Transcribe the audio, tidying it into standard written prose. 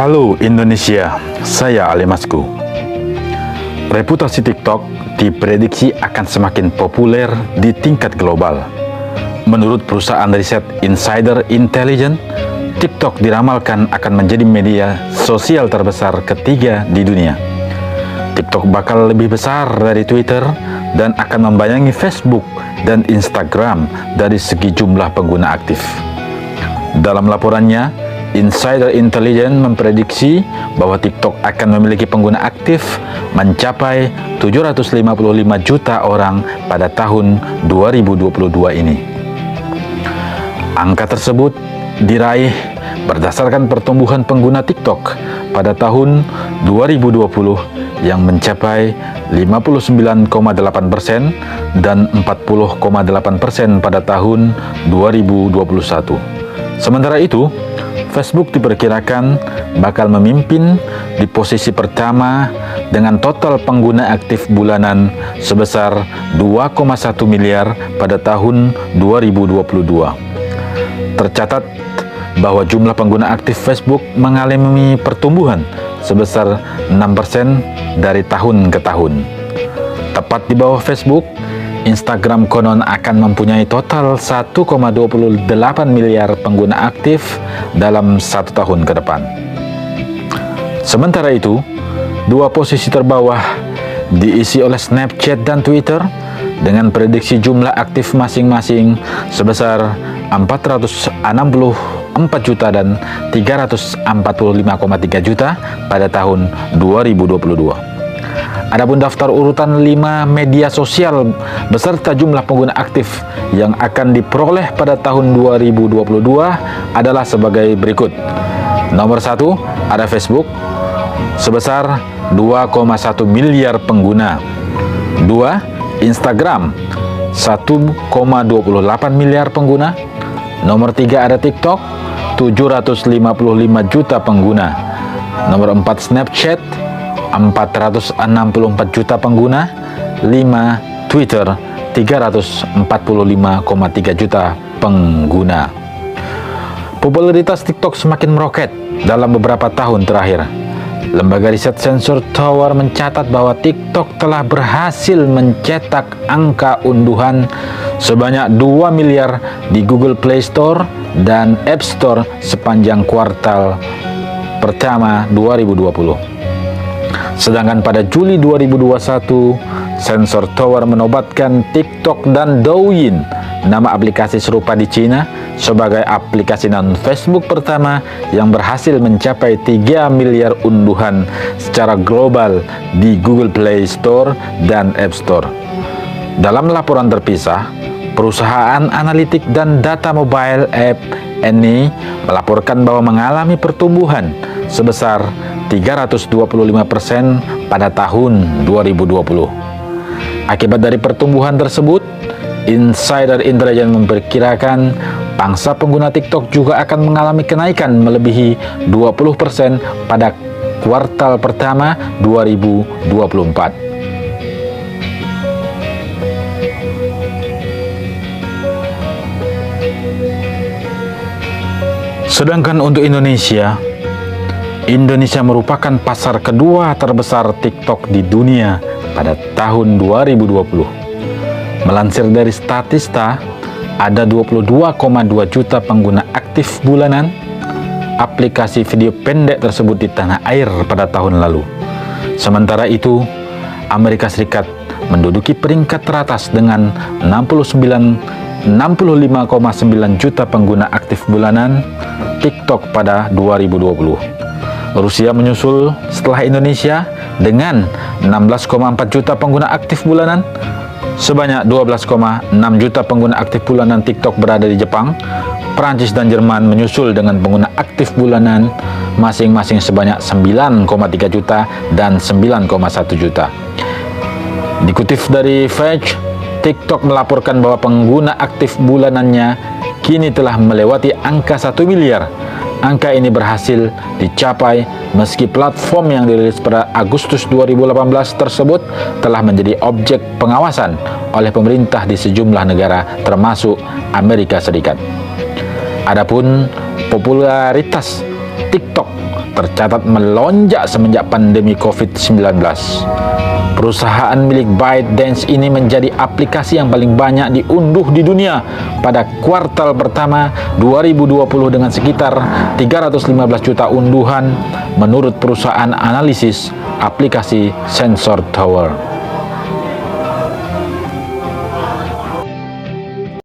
Halo Indonesia, saya Ali Masku. Reputasi TikTok diprediksi akan semakin populer di tingkat global. Menurut perusahaan riset Insider Intelligence, TikTok diramalkan akan menjadi media sosial terbesar ketiga di dunia. TikTok bakal lebih besar dari Twitter dan akan membayangi Facebook dan Instagram dari segi jumlah pengguna aktif. Dalam laporannya, Insider Intelligence memprediksi bahwa TikTok akan memiliki pengguna aktif mencapai 755 juta orang pada tahun 2022 ini. Angka tersebut diraih berdasarkan pertumbuhan pengguna TikTok pada tahun 2020 yang mencapai 59,8% dan 40,8% pada tahun 2021. Sementara itu, Facebook diperkirakan bakal memimpin di posisi pertama dengan total pengguna aktif bulanan sebesar 2,1 miliar pada tahun 2022. Tercatat bahwa jumlah pengguna aktif Facebook mengalami pertumbuhan sebesar 6% dari tahun ke tahun. Tepat di bawah Facebook, Instagram konon akan mempunyai total 1,28 miliar pengguna aktif dalam 1 tahun ke depan. Sementara itu, dua posisi terbawah diisi oleh Snapchat dan Twitter dengan prediksi jumlah aktif masing-masing sebesar 464 juta dan 345,3 juta pada tahun 2022. Adapun daftar urutan 5 media sosial beserta jumlah pengguna aktif yang akan diperoleh pada tahun 2022 adalah sebagai berikut. Nomor 1 ada Facebook sebesar 2,1 miliar pengguna. 2. Instagram 1,28 miliar pengguna. Nomor 3 ada TikTok 755 juta pengguna. Nomor 4 Snapchat 464 juta pengguna. 5. Twitter 345,3 juta pengguna. Popularitas TikTok semakin meroket dalam beberapa tahun terakhir. Lembaga riset Sensor Tower mencatat bahwa TikTok telah berhasil mencetak angka unduhan sebanyak 2 miliar di Google Play Store dan App Store sepanjang kuartal pertama 2020. Sedangkan pada Juli 2021, Sensor Tower menobatkan TikTok dan Douyin, nama aplikasi serupa di Cina, sebagai aplikasi non-Facebook pertama yang berhasil mencapai 3 miliar unduhan secara global di Google Play Store dan App Store. Dalam laporan terpisah, perusahaan analitik dan data mobile app ini melaporkan bahwa mengalami pertumbuhan sebesar 325% pada tahun 2020. Akibat dari pertumbuhan tersebut, Insider Intelligence memperkirakan pangsa pengguna TikTok juga akan mengalami kenaikan melebihi 20% pada kuartal pertama 2024. Sedangkan untuk Indonesia merupakan pasar kedua terbesar TikTok di dunia pada tahun 2020. Melansir dari Statista, ada 22,2 juta pengguna aktif bulanan aplikasi video pendek tersebut di tanah air pada tahun lalu. Sementara itu, Amerika Serikat menduduki peringkat teratas dengan 65,9 juta pengguna aktif bulanan TikTok pada 2020. Rusia menyusul setelah Indonesia dengan 16,4 juta pengguna aktif bulanan. Sebanyak 12,6 juta pengguna aktif bulanan TikTok berada di Jepang. Prancis dan Jerman menyusul dengan pengguna aktif bulanan masing-masing sebanyak 9,3 juta dan 9,1 juta. Dikutip dari Fetch, TikTok melaporkan bahwa pengguna aktif bulanannya kini telah melewati angka 1 miliar. Angka ini berhasil dicapai meski platform yang dirilis pada Agustus 2018 tersebut telah menjadi objek pengawasan oleh pemerintah di sejumlah negara termasuk Amerika Serikat. Adapun popularitas TikTok tercatat melonjak semenjak pandemi COVID-19. Perusahaan milik ByteDance ini menjadi aplikasi yang paling banyak diunduh di dunia pada kuartal pertama 2020 dengan sekitar 315 juta unduhan menurut perusahaan analisis aplikasi Sensor Tower.